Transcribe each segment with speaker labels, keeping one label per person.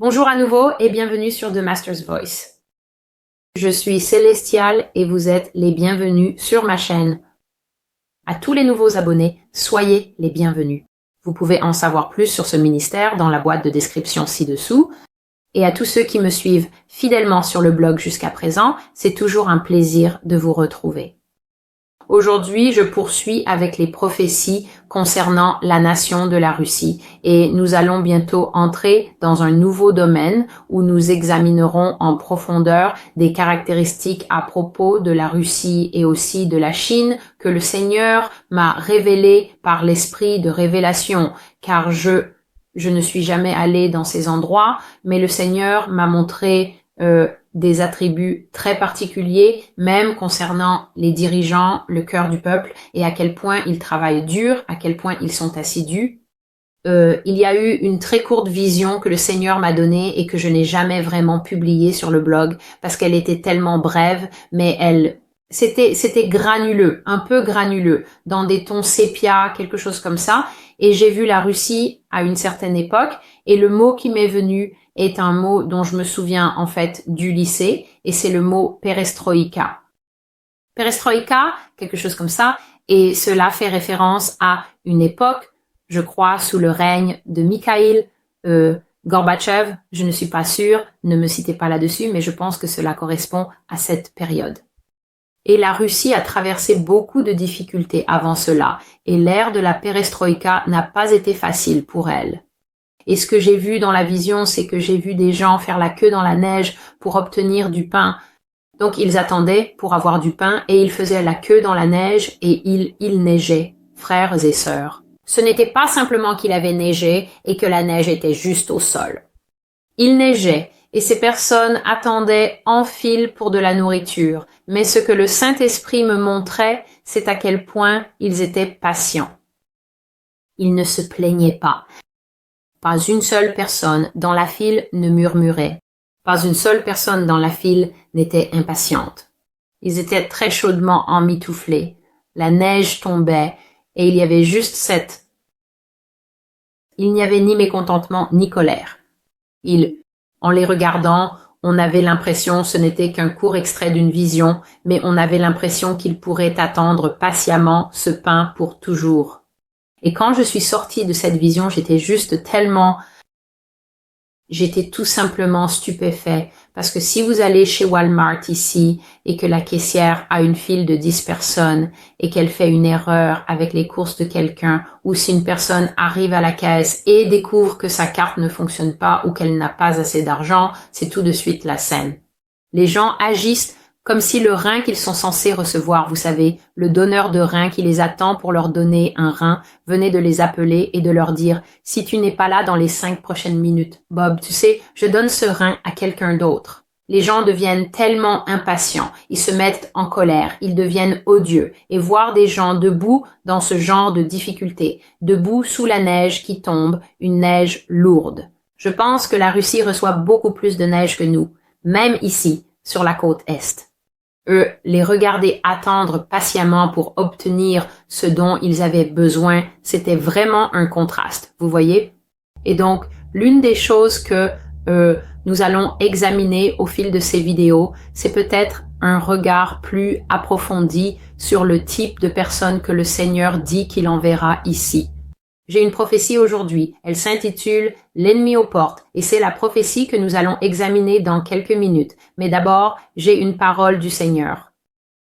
Speaker 1: Bonjour à nouveau et bienvenue sur The Master's Voice. Je suis Célestial et vous êtes les bienvenus sur ma chaîne. À tous les nouveaux abonnés, soyez les bienvenus. Vous pouvez en savoir plus sur ce ministère dans la boîte de description ci-dessous. Et à tous ceux qui me suivent fidèlement sur le blog jusqu'à présent, c'est toujours un plaisir de vous retrouver. Aujourd'hui, je poursuis avec les prophéties concernant la nation de la Russie et nous allons bientôt entrer dans un nouveau domaine où nous examinerons en profondeur des caractéristiques à propos de la Russie et aussi de la Chine que le Seigneur m'a révélé par l'esprit de révélation, car je ne suis jamais allé dans ces endroits, mais le Seigneur m'a montré des attributs très particuliers, même concernant les dirigeants, le cœur du peuple, et à quel point ils travaillent dur, à quel point ils sont assidus. Il y a eu une très courte vision que le Seigneur m'a donnée et que je n'ai jamais vraiment publiée sur le blog parce qu'elle était tellement brève, mais c'était granuleux, un peu granuleux, dans des tons sépia, quelque chose comme ça. Et j'ai vu la Russie à une certaine époque et le mot qui m'est venu est un mot dont je me souviens en fait du lycée et c'est le mot perestroïka. Perestroïka, quelque chose comme ça, et cela fait référence à une époque, je crois, sous le règne de Mikhaïl Gorbatchev. Je ne suis pas sûre, ne me citez pas là-dessus, mais je pense que cela correspond à cette période. Et la Russie a traversé beaucoup de difficultés avant cela, et l'ère de la perestroïka n'a pas été facile pour elle. Et ce que j'ai vu dans la vision, c'est que j'ai vu des gens faire la queue dans la neige pour obtenir du pain. Donc ils attendaient pour avoir du pain et ils faisaient la queue dans la neige et il neigeait, frères et sœurs. Ce n'était pas simplement qu'il avait neigé et que la neige était juste au sol. Il neigeait et ces personnes attendaient en file pour de la nourriture. Mais ce que le Saint-Esprit me montrait, c'est à quel point ils étaient patients. Ils ne se plaignaient pas. Pas une seule personne dans la file ne murmurait. Pas une seule personne dans la file n'était impatiente. Ils étaient très chaudement emmitouflés. La neige tombait et il y avait juste Il n'y avait ni mécontentement ni colère. En les regardant, on avait l'impression ce n'était qu'un court extrait d'une vision, mais on avait l'impression qu'ils pourraient attendre patiemment ce pain pour toujours. Et quand je suis sortie de cette vision, j'étais tout simplement stupéfait parce que si vous allez chez Walmart ici et que la caissière a une file de 10 personnes et qu'elle fait une erreur avec les courses de quelqu'un ou si une personne arrive à la caisse et découvre que sa carte ne fonctionne pas ou qu'elle n'a pas assez d'argent, c'est tout de suite la scène. Les gens agissent comme si le rein qu'ils sont censés recevoir, vous savez, le donneur de rein qui les attend pour leur donner un rein, venait de les appeler et de leur dire « Si tu n'es pas là dans les 5 prochaines minutes, Bob, tu sais, je donne ce rein à quelqu'un d'autre. » Les gens deviennent tellement impatients, ils se mettent en colère, ils deviennent odieux. Et voir des gens debout dans ce genre de difficulté, debout sous la neige qui tombe, une neige lourde. Je pense que la Russie reçoit beaucoup plus de neige que nous, même ici, sur la côte Est. Les regarder attendre patiemment pour obtenir ce dont ils avaient besoin, c'était vraiment un contraste, vous voyez? Et donc, l'une des choses que nous allons examiner au fil de ces vidéos, c'est peut-être un regard plus approfondi sur le type de personne que le Seigneur dit qu'il enverra ici. J'ai une prophétie aujourd'hui, elle s'intitule « L'ennemi aux portes » et c'est la prophétie que nous allons examiner dans quelques minutes. Mais d'abord, j'ai une parole du Seigneur.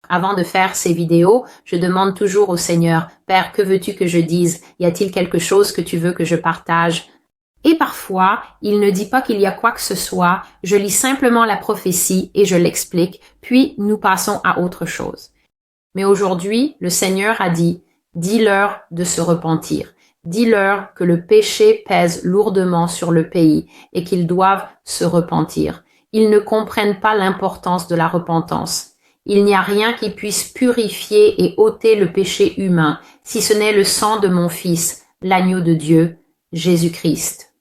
Speaker 1: Avant de faire ces vidéos, je demande toujours au Seigneur « Père, que veux-tu que je dise? Y a-t-il quelque chose que tu veux que je partage ?» Et parfois, il ne dit pas qu'il y a quoi que ce soit, je lis simplement la prophétie et je l'explique, puis nous passons à autre chose. Mais aujourd'hui, le Seigneur a dit « Dis-leur de se repentir ». Dis-leur que le péché pèse lourdement sur le pays et qu'ils doivent se repentir. Ils ne comprennent pas l'importance de la repentance. Il n'y a rien qui puisse purifier et ôter le péché humain, si ce n'est le sang de mon Fils, l'agneau de Dieu, Jésus-Christ.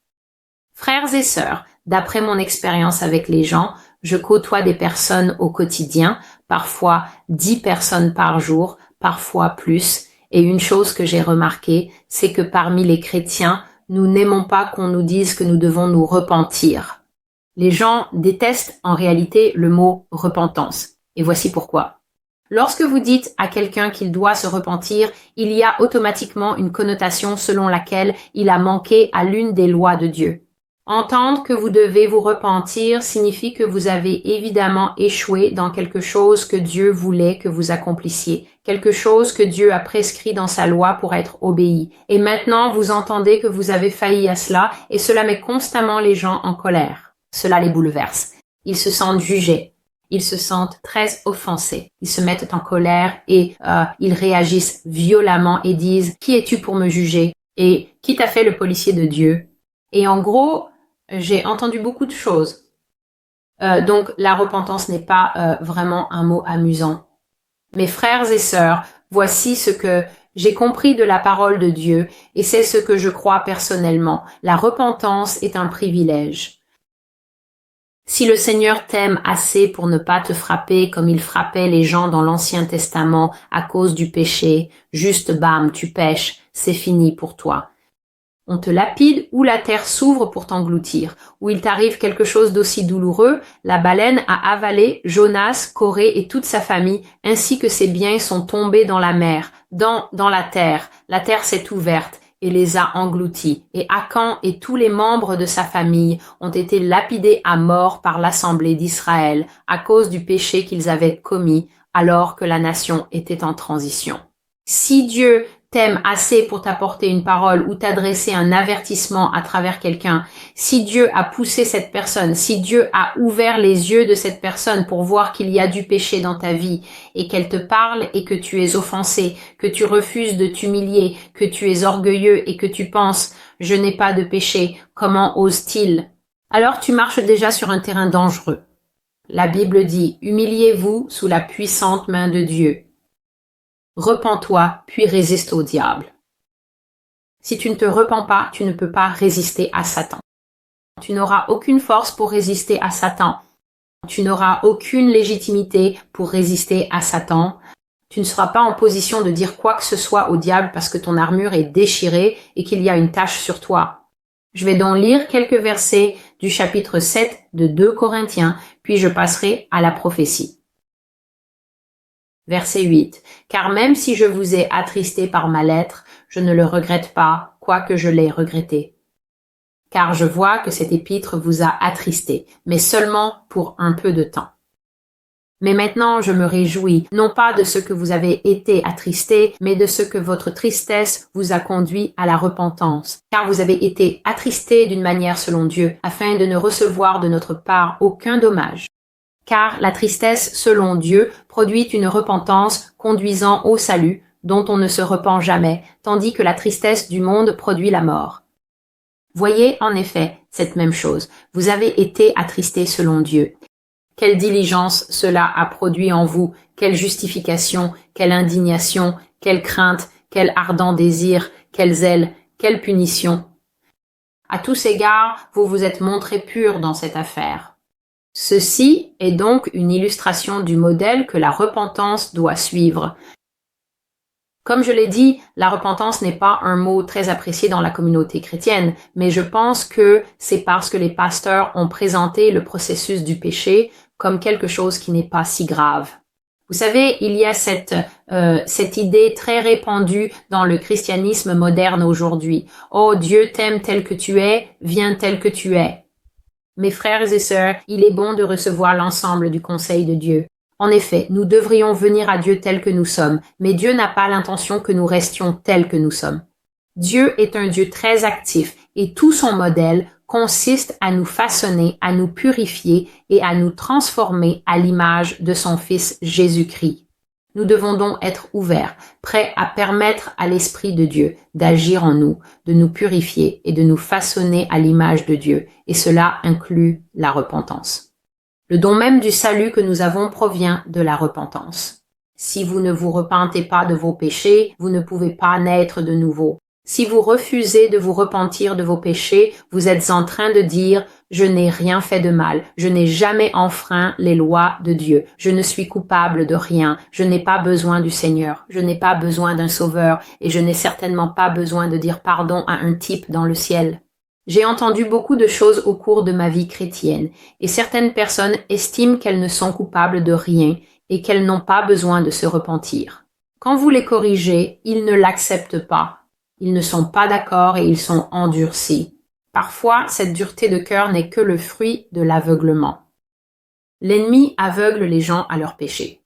Speaker 1: Frères et sœurs, d'après mon expérience avec les gens, je côtoie des personnes au quotidien, parfois 10 personnes par jour, parfois plus. Et une chose que j'ai remarquée, c'est que parmi les chrétiens, nous n'aimons pas qu'on nous dise que nous devons nous repentir. Les gens détestent en réalité le mot repentance. Et voici pourquoi. Lorsque vous dites à quelqu'un qu'il doit se repentir, il y a automatiquement une connotation selon laquelle il a manqué à l'une des lois de Dieu. Entendre que vous devez vous repentir signifie que vous avez évidemment échoué dans quelque chose que Dieu voulait que vous accomplissiez, quelque chose que Dieu a prescrit dans sa loi pour être obéi. Et maintenant, vous entendez que vous avez failli à cela et cela met constamment les gens en colère. Cela les bouleverse. Ils se sentent jugés. Ils se sentent très offensés. Ils se mettent en colère et ils réagissent violemment et disent « Qui es-tu pour me juger ?» Et « Qui t'a fait le policier de Dieu ?» Et en gros, j'ai entendu beaucoup de choses. Donc la repentance n'est pas vraiment un mot amusant. Mes frères et sœurs, voici ce que j'ai compris de la parole de Dieu et c'est ce que je crois personnellement. La repentance est un privilège. Si le Seigneur t'aime assez pour ne pas te frapper comme il frappait les gens dans l'Ancien Testament à cause du péché, juste bam, tu pèches, c'est fini pour toi. On te lapide ou la terre s'ouvre pour t'engloutir, ou il t'arrive quelque chose d'aussi douloureux, la baleine a avalé Jonas, Corée et toute sa famille, ainsi que ses biens sont tombés dans la mer, dans la terre s'est ouverte et les a engloutis, et Akan et tous les membres de sa famille ont été lapidés à mort par l'assemblée d'Israël à cause du péché qu'ils avaient commis alors que la nation était en transition. Si Dieu t'aime assez pour t'apporter une parole ou t'adresser un avertissement à travers quelqu'un, si Dieu a poussé cette personne, si Dieu a ouvert les yeux de cette personne pour voir qu'il y a du péché dans ta vie et qu'elle te parle et que tu es offensé, que tu refuses de t'humilier, que tu es orgueilleux et que tu penses « je n'ai pas de péché, comment ose-t-il » alors tu marches déjà sur un terrain dangereux. La Bible dit « humiliez-vous sous la puissante main de Dieu ». Repens-toi, puis résiste au diable. Si tu ne te repens pas, tu ne peux pas résister à Satan. Tu n'auras aucune force pour résister à Satan. Tu n'auras aucune légitimité pour résister à Satan. Tu ne seras pas en position de dire quoi que ce soit au diable parce que ton armure est déchirée et qu'il y a une tache sur toi. Je vais donc lire quelques versets du chapitre 7 de 2 Corinthiens, puis je passerai à la prophétie. Verset 8. Car même si je vous ai attristé par ma lettre, je ne le regrette pas, quoique je l'ai regretté. Car je vois que cette épître vous a attristé, mais seulement pour un peu de temps. Mais maintenant je me réjouis, non pas de ce que vous avez été attristé, mais de ce que votre tristesse vous a conduit à la repentance. Car vous avez été attristé d'une manière selon Dieu, afin de ne recevoir de notre part aucun dommage. Car la tristesse, selon Dieu, produit une repentance conduisant au salut, dont on ne se repent jamais, tandis que la tristesse du monde produit la mort. Voyez en effet cette même chose. Vous avez été attristés selon Dieu. Quelle diligence cela a produit en vous, quelle justification, quelle indignation, quelle crainte, quel ardent désir, quel zèle, quelle punition. À tous égards, vous vous êtes montrés purs dans cette affaire. Ceci est donc une illustration du modèle que la repentance doit suivre. Comme je l'ai dit, la repentance n'est pas un mot très apprécié dans la communauté chrétienne, mais je pense que c'est parce que les pasteurs ont présenté le processus du péché comme quelque chose qui n'est pas si grave. Vous savez, il y a cette idée très répandue dans le christianisme moderne aujourd'hui. « Oh, Dieu t'aime tel que tu es, viens tel que tu es. » Mes frères et sœurs, il est bon de recevoir l'ensemble du conseil de Dieu. En effet, nous devrions venir à Dieu tel que nous sommes, mais Dieu n'a pas l'intention que nous restions tels que nous sommes. Dieu est un Dieu très actif et tout son modèle consiste à nous façonner, à nous purifier et à nous transformer à l'image de son Fils Jésus-Christ. Nous devons donc être ouverts, prêts à permettre à l'Esprit de Dieu d'agir en nous, de nous purifier et de nous façonner à l'image de Dieu, et cela inclut la repentance. Le don même du salut que nous avons provient de la repentance. Si vous ne vous repentez pas de vos péchés, vous ne pouvez pas naître de nouveau. Si vous refusez de vous repentir de vos péchés, vous êtes en train de dire « Je n'ai rien fait de mal, je n'ai jamais enfreint les lois de Dieu, je ne suis coupable de rien, je n'ai pas besoin du Seigneur, je n'ai pas besoin d'un sauveur et je n'ai certainement pas besoin de dire pardon à un type dans le ciel. » J'ai entendu beaucoup de choses au cours de ma vie chrétienne, et certaines personnes estiment qu'elles ne sont coupables de rien et qu'elles n'ont pas besoin de se repentir. Quand vous les corrigez, ils ne l'acceptent pas. Ils ne sont pas d'accord et ils sont endurcis. Parfois, cette dureté de cœur n'est que le fruit de l'aveuglement. L'ennemi aveugle les gens à leurs péchés.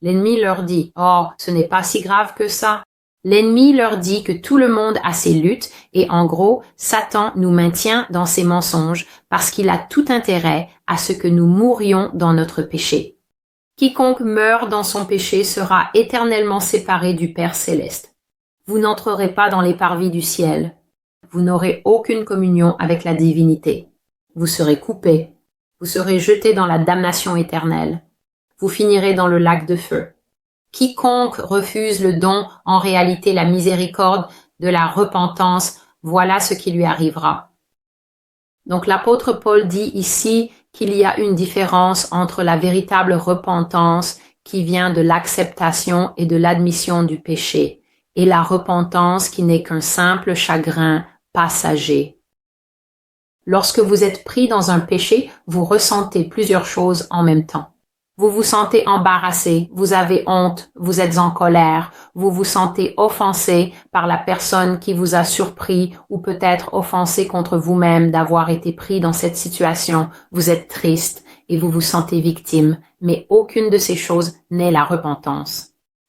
Speaker 1: L'ennemi leur dit « Oh, ce n'est pas si grave que ça ». L'ennemi leur dit que tout le monde a ses luttes et en gros, Satan nous maintient dans ses mensonges parce qu'il a tout intérêt à ce que nous mourions dans notre péché. Quiconque meurt dans son péché sera éternellement séparé du Père céleste. Vous n'entrerez pas dans les parvis du ciel. Vous n'aurez aucune communion avec la divinité. Vous serez coupés. Vous serez jetés dans la damnation éternelle. Vous finirez dans le lac de feu. Quiconque refuse le don, en réalité la miséricorde de la repentance, voilà ce qui lui arrivera. Donc l'apôtre Paul dit ici qu'il y a une différence entre la véritable repentance qui vient de l'acceptation et de l'admission du péché, et la repentance qui n'est qu'un simple chagrin passager. Lorsque vous êtes pris dans un péché, vous ressentez plusieurs choses en même temps. Vous vous sentez embarrassé, vous avez honte, vous êtes en colère, vous vous sentez offensé par la personne qui vous a surpris ou peut-être offensé contre vous-même d'avoir été pris dans cette situation, vous êtes triste et vous vous sentez victime, mais aucune de ces choses n'est la repentance.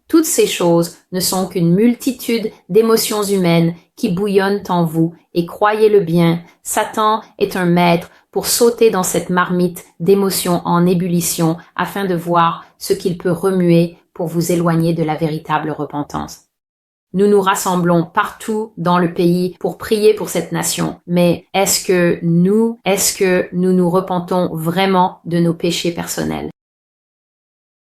Speaker 1: Toutes ces choses ne sont qu'une multitude d'émotions humaines qui bouillonnent en vous et croyez-le bien, Satan est un maître pour sauter dans cette marmite d'émotions en ébullition afin de voir ce qu'il peut remuer pour vous éloigner de la véritable repentance. Nous nous rassemblons partout dans le pays pour prier pour cette nation, mais est-ce que nous nous repentons vraiment de nos péchés personnels?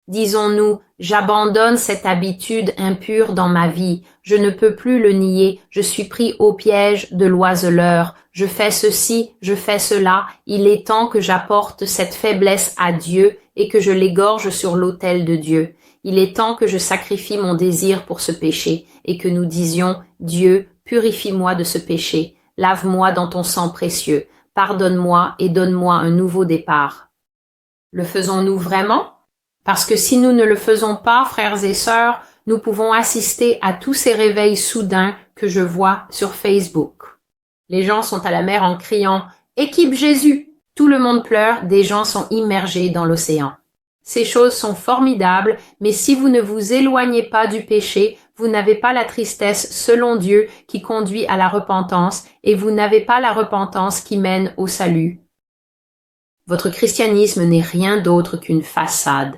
Speaker 1: Disons-nous, j'abandonne cette habitude impure dans ma vie, je ne peux plus le nier, je suis pris au piège de l'oiseleur, je fais ceci, je fais cela, il est temps que j'apporte cette faiblesse à Dieu et que je l'égorge sur l'autel de Dieu. Il est temps que je sacrifie mon désir pour ce péché et que nous disions, Dieu, purifie-moi de ce péché, lave-moi dans ton sang précieux, pardonne-moi et donne-moi un nouveau départ. Le faisons-nous vraiment? Parce que si nous ne le faisons pas, frères et sœurs, nous pouvons assister à tous ces réveils soudains que je vois sur Facebook. Les gens sont à la mer en criant « Équipe Jésus !» Tout le monde pleure, des gens sont immergés dans l'océan. Ces choses sont formidables, mais si vous ne vous éloignez pas du péché, vous n'avez pas la tristesse selon Dieu qui conduit à la repentance et vous n'avez pas la repentance qui mène au salut. Votre christianisme n'est rien d'autre qu'une façade.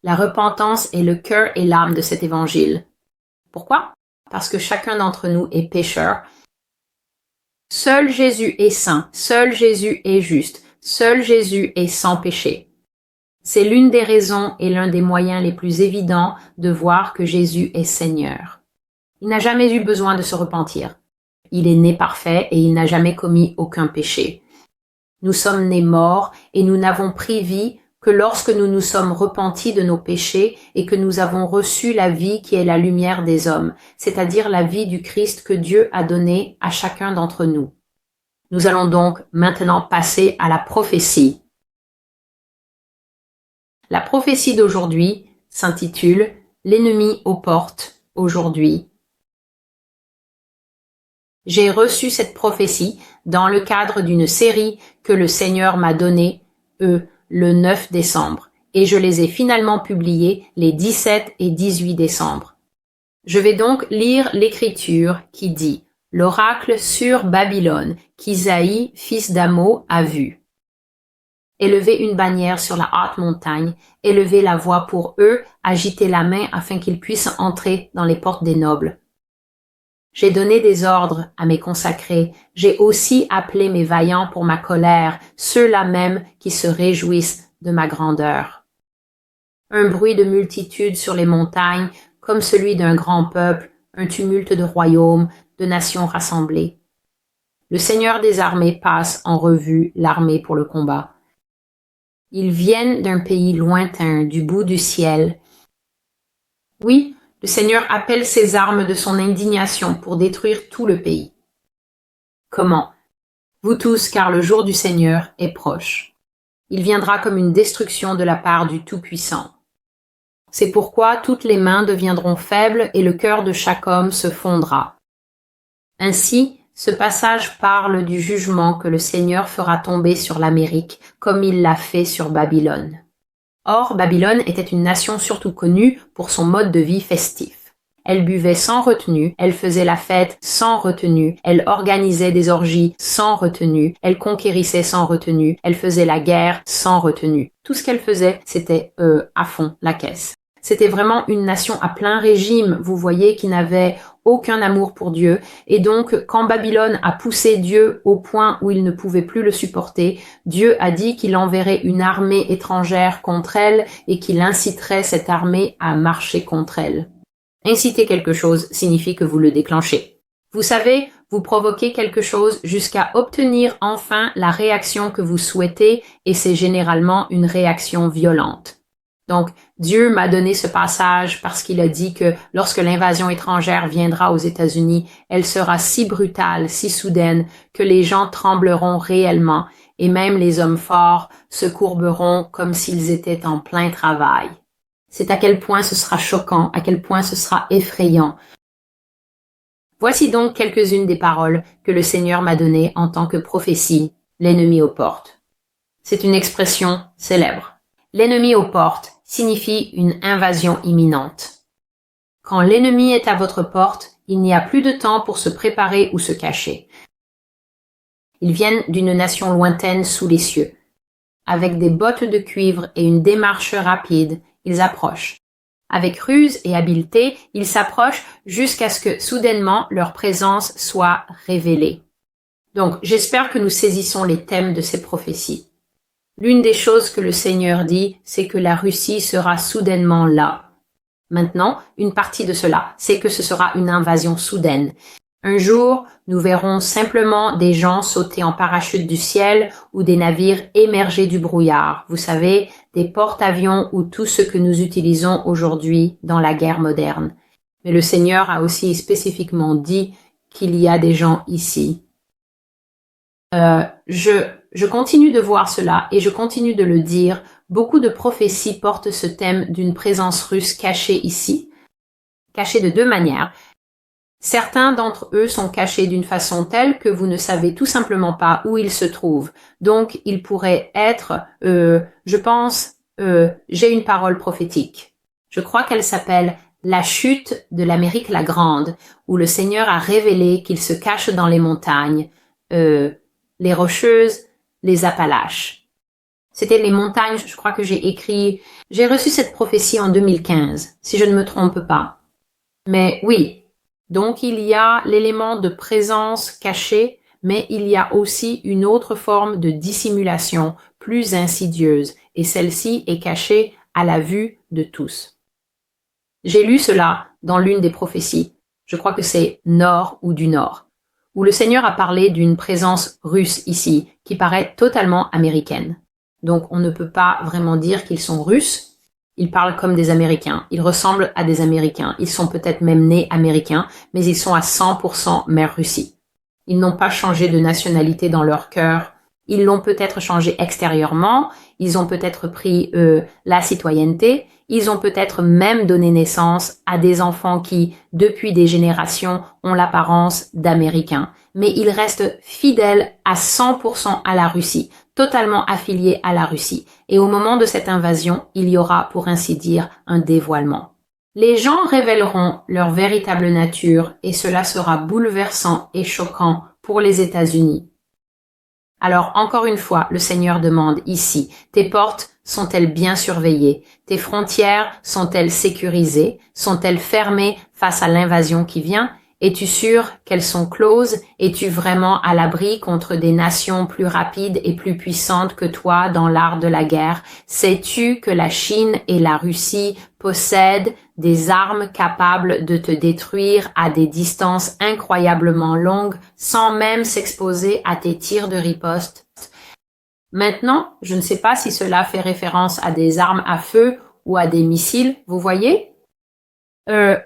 Speaker 1: La repentance est le cœur et l'âme de cet évangile. Pourquoi? Parce que chacun d'entre nous est pécheur. Seul Jésus est saint, seul Jésus est juste, seul Jésus est sans péché. C'est l'une des raisons et l'un des moyens les plus évidents de voir que Jésus est Seigneur. Il n'a jamais eu besoin de se repentir. Il est né parfait et il n'a jamais commis aucun péché. Nous sommes nés morts et nous n'avons pris vie que lorsque nous nous sommes repentis de nos péchés et que nous avons reçu la vie qui est la lumière des hommes, c'est-à-dire la vie du Christ que Dieu a donnée à chacun d'entre nous. Nous allons donc maintenant passer à la prophétie. La prophétie d'aujourd'hui s'intitule « L'ennemi aux portes aujourd'hui ». J'ai reçu cette prophétie dans le cadre d'une série que le Seigneur m'a donnée, le 9 décembre, et je les ai finalement publiées les 17 et 18 décembre. Je vais donc lire l'écriture qui dit « L'oracle sur Babylone qu'Isaïe, fils d'Amo, a vu. Élevez une bannière sur la haute montagne, élevez la voix pour eux, agitez la main afin qu'ils puissent entrer dans les portes des nobles. J'ai donné des ordres à mes consacrés, j'ai aussi appelé mes vaillants pour ma colère, ceux-là même qui se réjouissent de ma grandeur. Un bruit de multitude sur les montagnes, comme celui d'un grand peuple, un tumulte de royaumes, de nations rassemblées. Le Seigneur des armées passe en revue l'armée pour le combat. Ils viennent d'un pays lointain, du bout du ciel. Oui, le Seigneur appelle ses armes de son indignation pour détruire tout le pays. Comment? Vous tous, car le jour du Seigneur est proche. Il viendra comme une destruction de la part du Tout-Puissant. C'est pourquoi toutes les mains deviendront faibles et le cœur de chaque homme se fondra. Ainsi, ce passage parle du jugement que le Seigneur fera tomber sur l'Amérique, comme il l'a fait sur Babylone. Or, Babylone était une nation surtout connue pour son mode de vie festif. Elle buvait sans retenue, elle faisait la fête sans retenue, elle organisait des orgies sans retenue, elle conquérissait sans retenue, elle faisait la guerre sans retenue. Tout ce qu'elle faisait, c'était à fond la caisse. C'était vraiment une nation à plein régime, vous voyez, qui n'avait aucun amour pour Dieu. Et donc, quand Babylone a poussé Dieu au point où il ne pouvait plus le supporter, Dieu a dit qu'il enverrait une armée étrangère contre elle et qu'il inciterait cette armée à marcher contre elle. Inciter quelque chose signifie que vous le déclenchez. Vous savez, vous provoquez quelque chose jusqu'à obtenir enfin la réaction que vous souhaitez et c'est généralement une réaction violente. Donc, Dieu m'a donné ce passage parce qu'il a dit que lorsque l'invasion étrangère viendra aux États-Unis, elle sera si brutale, si soudaine, que les gens trembleront réellement et même les hommes forts se courberont comme s'ils étaient en plein travail. C'est à quel point ce sera choquant, à quel point ce sera effrayant. Voici donc quelques-unes des paroles que le Seigneur m'a données en tant que prophétie, l'ennemi aux portes. C'est une expression célèbre. L'ennemi aux portes signifie une invasion imminente. Quand l'ennemi est à votre porte, il n'y a plus de temps pour se préparer ou se cacher. Ils viennent d'une nation lointaine sous les cieux. Avec des bottes de cuivre et une démarche rapide, ils approchent. Avec ruse et habileté, ils s'approchent jusqu'à ce que soudainement leur présence soit révélée. Donc, j'espère que nous saisissons les thèmes de ces prophéties. L'une des choses que le Seigneur dit, c'est que la Russie sera soudainement là. Maintenant, une partie de cela, c'est que ce sera une invasion soudaine. Un jour, nous verrons simplement des gens sauter en parachute du ciel ou des navires émerger du brouillard. Vous savez, des porte-avions ou tout ce que nous utilisons aujourd'hui dans la guerre moderne. Mais le Seigneur a aussi spécifiquement dit qu'il y a des gens ici. Je continue de voir cela et je continue de le dire. Beaucoup de prophéties portent ce thème d'une présence russe cachée ici. Cachée de deux manières. Certains d'entre eux sont cachés d'une façon telle que vous ne savez tout simplement pas où ils se trouvent. Donc, ils pourraient être, j'ai une parole prophétique. Je crois qu'elle s'appelle La chute de l'Amérique la Grande, où le Seigneur a révélé qu'il se cache dans les montagnes, les Rocheuses, les Appalaches. C'était les montagnes, je crois que j'ai reçu cette prophétie en 2015, si je ne me trompe pas. Mais oui. Donc, il y a l'élément de présence cachée, mais il y a aussi une autre forme de dissimulation plus insidieuse, et celle-ci est cachée à la vue de tous. J'ai lu cela dans l'une des prophéties, je crois que c'est Nord ou du Nord, où le Seigneur a parlé d'une présence russe ici, qui paraît totalement américaine. Donc, on ne peut pas vraiment dire qu'ils sont russes. Ils parlent comme des Américains, ils ressemblent à des Américains, ils sont peut-être même nés Américains, mais ils sont à 100% mère Russie. Ils n'ont pas changé de nationalité dans leur cœur, ils l'ont peut-être changé extérieurement, ils ont peut-être pris la citoyenneté, ils ont peut-être même donné naissance à des enfants qui, depuis des générations, ont l'apparence d'Américains. Mais ils restent fidèles à 100% à la Russie, totalement affiliés à la Russie. Et au moment de cette invasion, il y aura, pour ainsi dire, un dévoilement. Les gens révéleront leur véritable nature et cela sera bouleversant et choquant pour les États-Unis. Alors, encore une fois, le Seigneur demande ici, tes portes sont-elles bien surveillées? Tes frontières sont-elles sécurisées? Sont-elles fermées face à l'invasion qui vient? Es-tu sûr qu'elles sont closes? Es-tu vraiment à l'abri contre des nations plus rapides et plus puissantes que toi dans l'art de la guerre? Sais-tu que la Chine et la Russie possèdent des armes capables de te détruire à des distances incroyablement longues sans même s'exposer à tes tirs de riposte? Maintenant, je ne sais pas si cela fait référence à des armes à feu ou à des missiles, vous voyez?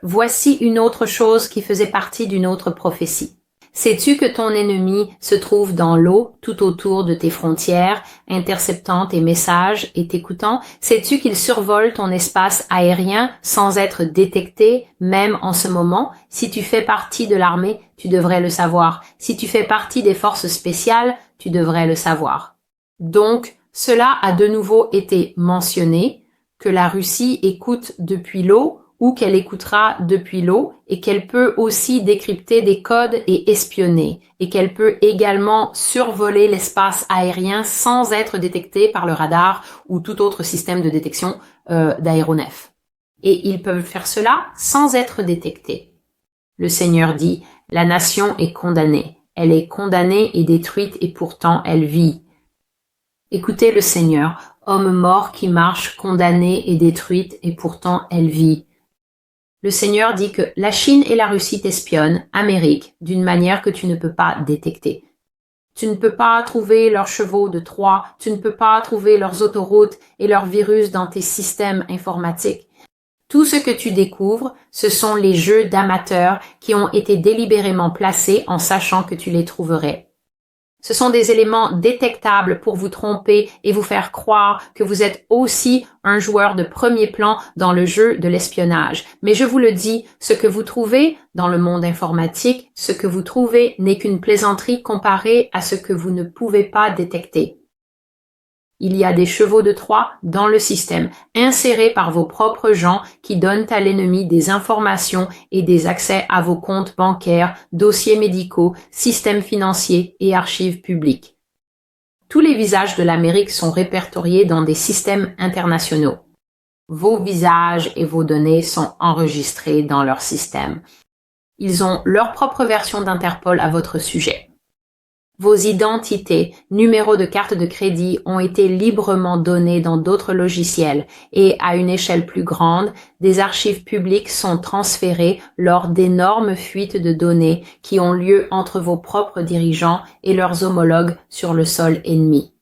Speaker 1: Voici une autre chose qui faisait partie d'une autre prophétie. Sais-tu que ton ennemi se trouve dans l'eau tout autour de tes frontières, interceptant tes messages et t'écoutant? Sais-tu qu'il survole ton espace aérien sans être détecté, même en ce moment? Si tu fais partie de l'armée, tu devrais le savoir. Si tu fais partie des forces spéciales, tu devrais le savoir. Donc, cela a de nouveau été mentionné, que la Russie écoute depuis l'eau ou qu'elle écoutera depuis l'eau et qu'elle peut aussi décrypter des codes et espionner et qu'elle peut également survoler l'espace aérien sans être détectée par le radar ou tout autre système de détection d'aéronefs. Et ils peuvent faire cela sans être détectés. Le Seigneur dit, la nation est condamnée. Elle est condamnée et détruite et pourtant elle vit. Écoutez le Seigneur, homme mort qui marche condamnée et détruite et pourtant elle vit. Le Seigneur dit que la Chine et la Russie t'espionnent, Amérique, d'une manière que tu ne peux pas détecter. Tu ne peux pas trouver leurs chevaux de Troie, tu ne peux pas trouver leurs autoroutes et leurs virus dans tes systèmes informatiques. Tout ce que tu découvres, ce sont les jeux d'amateurs qui ont été délibérément placés en sachant que tu les trouverais. Ce sont des éléments détectables pour vous tromper et vous faire croire que vous êtes aussi un joueur de premier plan dans le jeu de l'espionnage. Mais je vous le dis, ce que vous trouvez dans le monde informatique, ce que vous trouvez n'est qu'une plaisanterie comparée à ce que vous ne pouvez pas détecter. Il y a des chevaux de Troie dans le système, insérés par vos propres gens qui donnent à l'ennemi des informations et des accès à vos comptes bancaires, dossiers médicaux, systèmes financiers et archives publiques. Tous les visages de l'Amérique sont répertoriés dans des systèmes internationaux. Vos visages et vos données sont enregistrés dans leur système. Ils ont leur propre version d'Interpol à votre sujet. Vos identités, numéros de carte de crédit ont été librement donnés dans d'autres logiciels et à une échelle plus grande, des archives publiques sont transférées lors d'énormes fuites de données qui ont lieu entre vos propres dirigeants et leurs homologues sur le sol ennemi.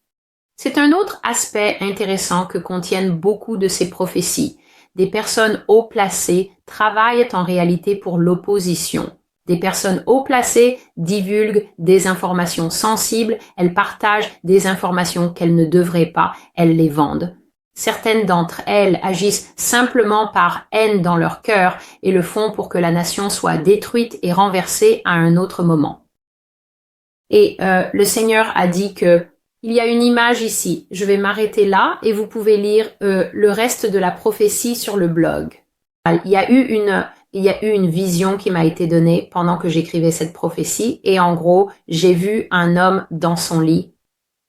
Speaker 1: C'est un autre aspect intéressant que contiennent beaucoup de ces prophéties. Des personnes haut placées travaillent en réalité pour l'opposition. Des personnes haut placées divulguent des informations sensibles, elles partagent des informations qu'elles ne devraient pas, elles les vendent. Certaines d'entre elles agissent simplement par haine dans leur cœur et le font pour que la nation soit détruite et renversée à un autre moment. Et le Seigneur a dit que il y a une image ici. Je vais m'arrêter là et vous pouvez lire le reste de la prophétie sur le blog. Il y a eu une vision qui m'a été donnée pendant que j'écrivais cette prophétie et en gros, j'ai vu un homme dans son lit.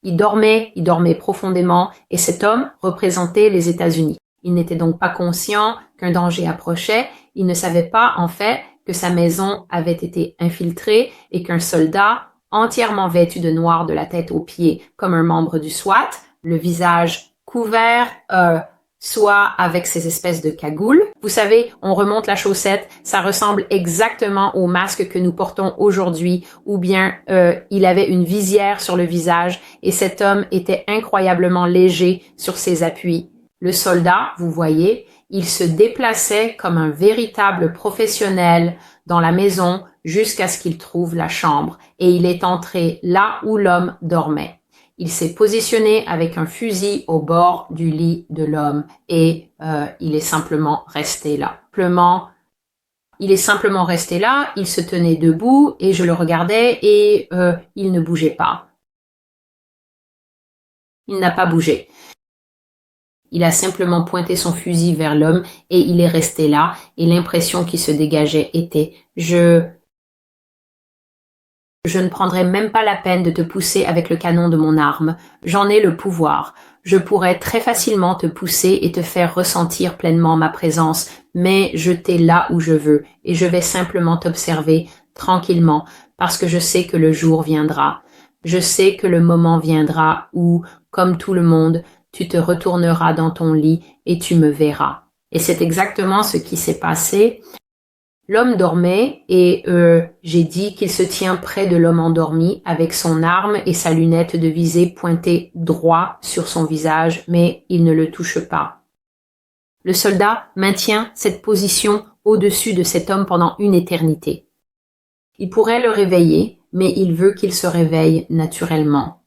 Speaker 1: Il dormait profondément et cet homme représentait les États-Unis. Il n'était donc pas conscient qu'un danger approchait. Il ne savait pas en fait que sa maison avait été infiltrée et qu'un soldat entièrement vêtu de noir de la tête aux pieds comme un membre du SWAT, le visage couvert, soit avec ces espèces de cagoules. Vous savez, on remonte la chaussette, ça ressemble exactement au masque que nous portons aujourd'hui, ou bien il avait une visière sur le visage et cet homme était incroyablement léger sur ses appuis. Le soldat, vous voyez, il se déplaçait comme un véritable professionnel dans la maison jusqu'à ce qu'il trouve la chambre et il est entré là où l'homme dormait. Il s'est positionné avec un fusil au bord du lit de l'homme et il est simplement resté là. Il est simplement resté là, il se tenait debout et je le regardais et il ne bougeait pas. Il n'a pas bougé. Il a simplement pointé son fusil vers l'homme et il est resté là et l'impression qui se dégageait était « Je ne prendrai même pas la peine de te pousser avec le canon de mon arme. J'en ai le pouvoir. Je pourrais très facilement te pousser et te faire ressentir pleinement ma présence, mais je t'ai là où je veux et je vais simplement t'observer tranquillement parce que je sais que le jour viendra. Je sais que le moment viendra où, comme tout le monde, tu te retourneras dans ton lit et tu me verras. » Et c'est exactement ce qui s'est passé. L'homme dormait et j'ai dit qu'il se tient près de l'homme endormi avec son arme et sa lunette de visée pointée droit sur son visage, mais il ne le touche pas. Le soldat maintient cette position au-dessus de cet homme pendant une éternité. Il pourrait le réveiller, mais il veut qu'il se réveille naturellement.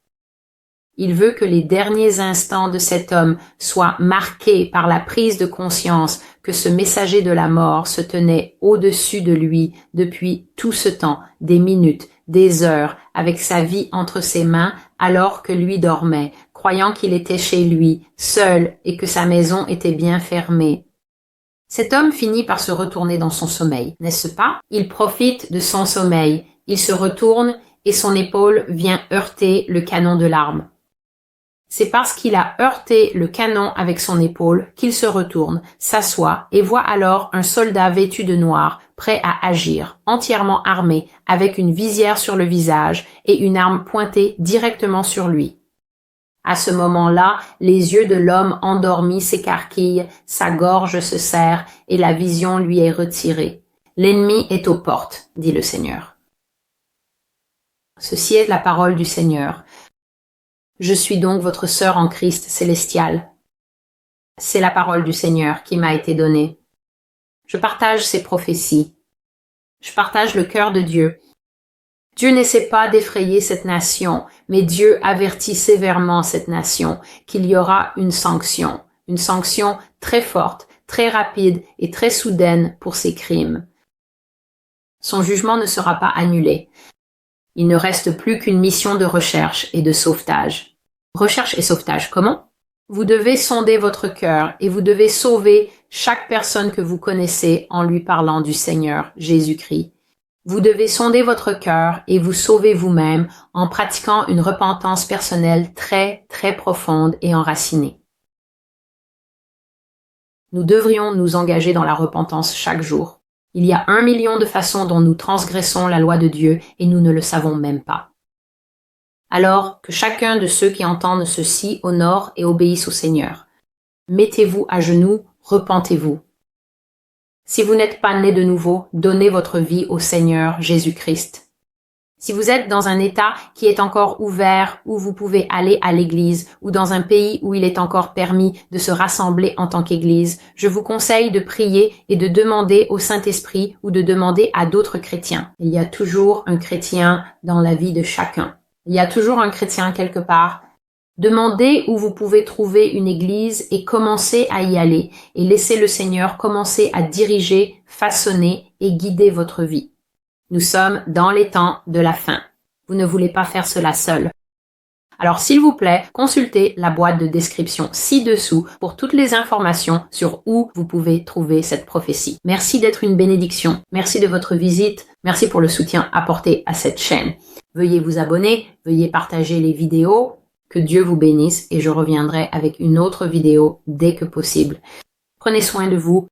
Speaker 1: Il veut que les derniers instants de cet homme soient marqués par la prise de conscience que ce messager de la mort se tenait au-dessus de lui depuis tout ce temps, des minutes, des heures, avec sa vie entre ses mains alors que lui dormait, croyant qu'il était chez lui, seul et que sa maison était bien fermée. Cet homme finit par se retourner dans son sommeil, n'est-ce pas? Il profite de son sommeil, il se retourne et son épaule vient heurter le canon de l'arme. C'est parce qu'il a heurté le canon avec son épaule qu'il se retourne, s'assoit et voit alors un soldat vêtu de noir, prêt à agir, entièrement armé, avec une visière sur le visage et une arme pointée directement sur lui. À ce moment-là, les yeux de l'homme endormi s'écarquillent, sa gorge se serre et la vision lui est retirée. L'ennemi est aux portes, dit le Seigneur. Ceci est la parole du Seigneur. Je suis donc votre sœur en Christ célestial. C'est la parole du Seigneur qui m'a été donnée. Je partage ces prophéties. Je partage le cœur de Dieu. Dieu n'essaie pas d'effrayer cette nation, mais Dieu avertit sévèrement cette nation qu'il y aura une sanction très forte, très rapide et très soudaine pour ses crimes. Son jugement ne sera pas annulé. Il ne reste plus qu'une mission de recherche et de sauvetage. Recherche et sauvetage, comment? Vous devez sonder votre cœur et vous devez sauver chaque personne que vous connaissez en lui parlant du Seigneur Jésus-Christ. Vous devez sonder votre cœur et vous sauver vous-même en pratiquant une repentance personnelle très, très profonde et enracinée. Nous devrions nous engager dans la repentance chaque jour. Il y a 1 million de façons dont nous transgressons la loi de Dieu et nous ne le savons même pas. Alors que chacun de ceux qui entendent ceci honore et obéissent au Seigneur. Mettez-vous à genoux, repentez-vous. Si vous n'êtes pas né de nouveau, donnez votre vie au Seigneur Jésus-Christ. Si vous êtes dans un état qui est encore ouvert, où vous pouvez aller à l'église, ou dans un pays où il est encore permis de se rassembler en tant qu'église, je vous conseille de prier et de demander au Saint-Esprit ou de demander à d'autres chrétiens. Il y a toujours un chrétien dans la vie de chacun. Il y a toujours un chrétien quelque part. Demandez où vous pouvez trouver une église et commencez à y aller et laissez le Seigneur commencer à diriger, façonner et guider votre vie. Nous sommes dans les temps de la fin. Vous ne voulez pas faire cela seul. Alors s'il vous plaît, consultez la boîte de description ci-dessous pour toutes les informations sur où vous pouvez trouver cette prophétie. Merci d'être une bénédiction. Merci de votre visite. Merci pour le soutien apporté à cette chaîne. Veuillez vous abonner, veuillez partager les vidéos. Que Dieu vous bénisse et je reviendrai avec une autre vidéo dès que possible. Prenez soin de vous.